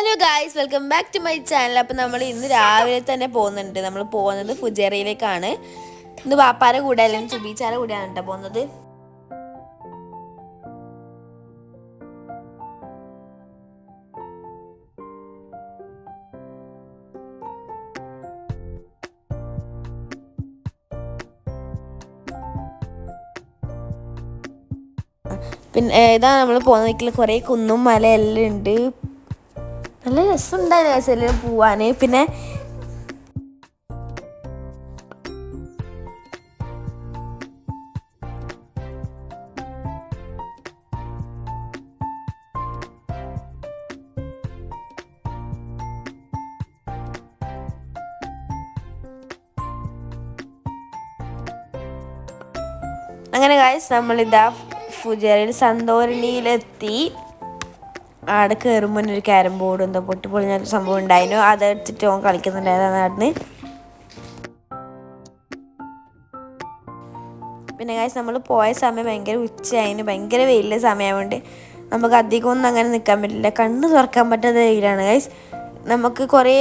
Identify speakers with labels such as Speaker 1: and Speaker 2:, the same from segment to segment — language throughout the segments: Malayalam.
Speaker 1: Hello guys, welcome back to my channel. അപ്പം നമ്മൾ ഇന്ന് രാവിലെ തന്നെ പോകുന്നുണ്ട്. നമ്മൾ പോകുന്നത് ഫുജേറയിലേക്കാണ്. ഇന്ന് പാപ്പാരെ കൂടെ അല്ലെങ്കിൽ സുബീച്ചാരെ കൂടെയാണ് കേട്ടോ പോകുന്നത്. പിന്നെ ഇതാ നമ്മൾ പോകുന്ന വീട്ടിൽ കുറേ കുന്നും മലയെല്ലാം ഉണ്ട്. നല്ല രസമുണ്ടായിരുന്നു എല്ലാം പോവാൻ. പിന്നെ അങ്ങനെ ഗായ്സ് നമ്മളിതാ ഫുജേറയിൽ സന്തോരണിയിലെത്തി. അവിടെ കയറുമ്പോൾ ഒരു ക്യാരം ബോർഡ് എന്തോ പൊട്ടിപ്പൊളിഞ്ഞ സംഭവം ഉണ്ടായിരുന്നു. അതെടുത്തിട്ട് ഓൻ കളിക്കുന്നുണ്ടായിരുന്നു നടന്ന്. പിന്നെ ഗായ്സ് നമ്മൾ പോയ സമയം ഭയങ്കര ഉച്ചയായിരുന്നു. ഭയങ്കര വെയിലുള്ള സമയമായതുകൊണ്ട് നമുക്ക് അധികം ഒന്നും അങ്ങനെ നിൽക്കാൻ പറ്റില്ല. കണ്ണ് തുറക്കാൻ പറ്റാത്ത വെയിലാണ് ഗായ്സ്. നമുക്ക് കുറേ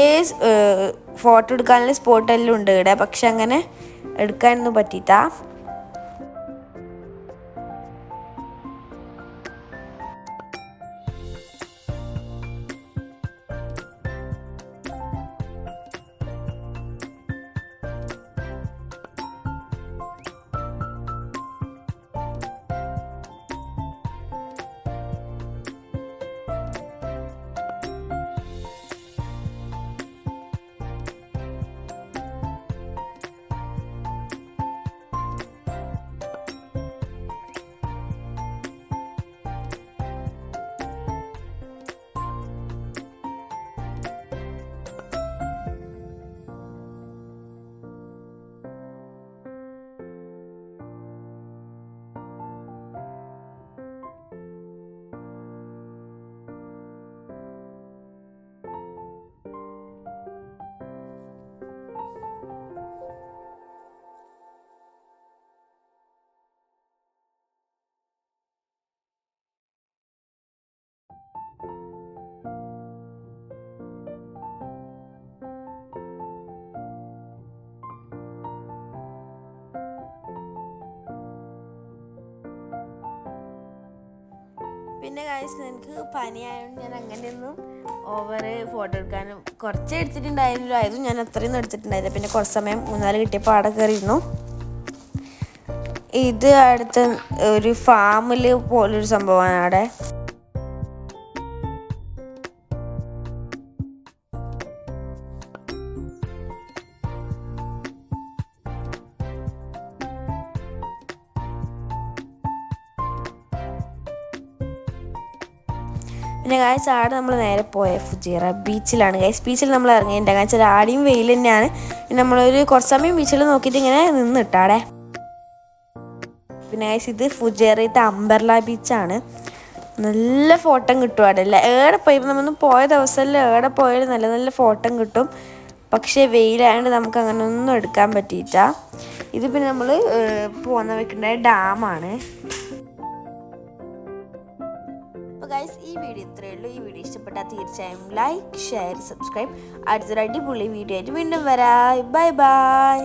Speaker 1: ഫോട്ടോ എടുക്കാനുള്ള സ്പോട്ടെല്ലാം ഉണ്ട് ഇവിടെ, പക്ഷെ അങ്ങനെ എടുക്കാനൊന്നും പറ്റിയിട്ടാ. പിന്നെ ഗായ്സ് എനിക്ക് പനിയായതുകൊണ്ട് ഞാൻ അങ്ങനെയൊന്നും ഓവർ ഫോട്ടോ എടുക്കാനും കുറച്ച് എടുത്തിട്ടുണ്ടായിരുന്നു. ആയതും ഞാൻ അത്രയൊന്നും എടുത്തിട്ടുണ്ടായില്ല. പിന്നെ കുറച്ച് സമയം മൂന്നാല് കിട്ടിയപ്പോൾ അവിടെ കയറിയിരുന്നു. ഇത് അടുത്ത ഒരു ഫാമിൽ പോലൊരു സംഭവമാണ് അവിടെ. പിന്നെ ഗായ്സ് ആടെ നമ്മൾ നേരെ പോയ ഫുജേറ ബീച്ചിലാണ്. ഗായ്സ് ബീച്ചിൽ നമ്മൾ ഇറങ്ങിയിട്ടുണ്ട്. കാരണം ആടെയും വെയിൽ തന്നെയാണ്. പിന്നെ നമ്മളൊരു കുറച്ച് സമയം ബീച്ചിൽ നോക്കിയിട്ട് ഇങ്ങനെ നിന്നിട്ടാടെ. പിന്നെ ഗായ്സ് ഇത് ഫുജേറത്തെ അംബർല ബീച്ചാണ്. നല്ല ഫോട്ടോ കിട്ടും അവിടെ. അല്ല ഏടെ പോയി നമ്മളൊന്നും പോയ ദിവസമല്ല ഏടെ പോയാലും നല്ല നല്ല ഫോട്ടോ കിട്ടും. പക്ഷേ വെയിലായതുകൊണ്ട് നമുക്ക് അങ്ങനെ ഒന്നും എടുക്കാൻ പറ്റിയിട്ട. ഇത് പിന്നെ നമ്മൾ പോകുന്ന വെക്കേണ്ട ഡാമാണ്. ഗൈസ് ഈ വീഡിയോ ഇത്രയേ ഉള്ളൂ. ഈ വീഡിയോ ഇഷ്ടപ്പെട്ടാൽ തീർച്ചയായും ലൈക്ക്, ഷെയർ, സബ്സ്ക്രൈബ്. അടുത്തൊരു അടിപൊളി വീഡിയോ ആയിട്ട് വീണ്ടും വരാം. Bye bye.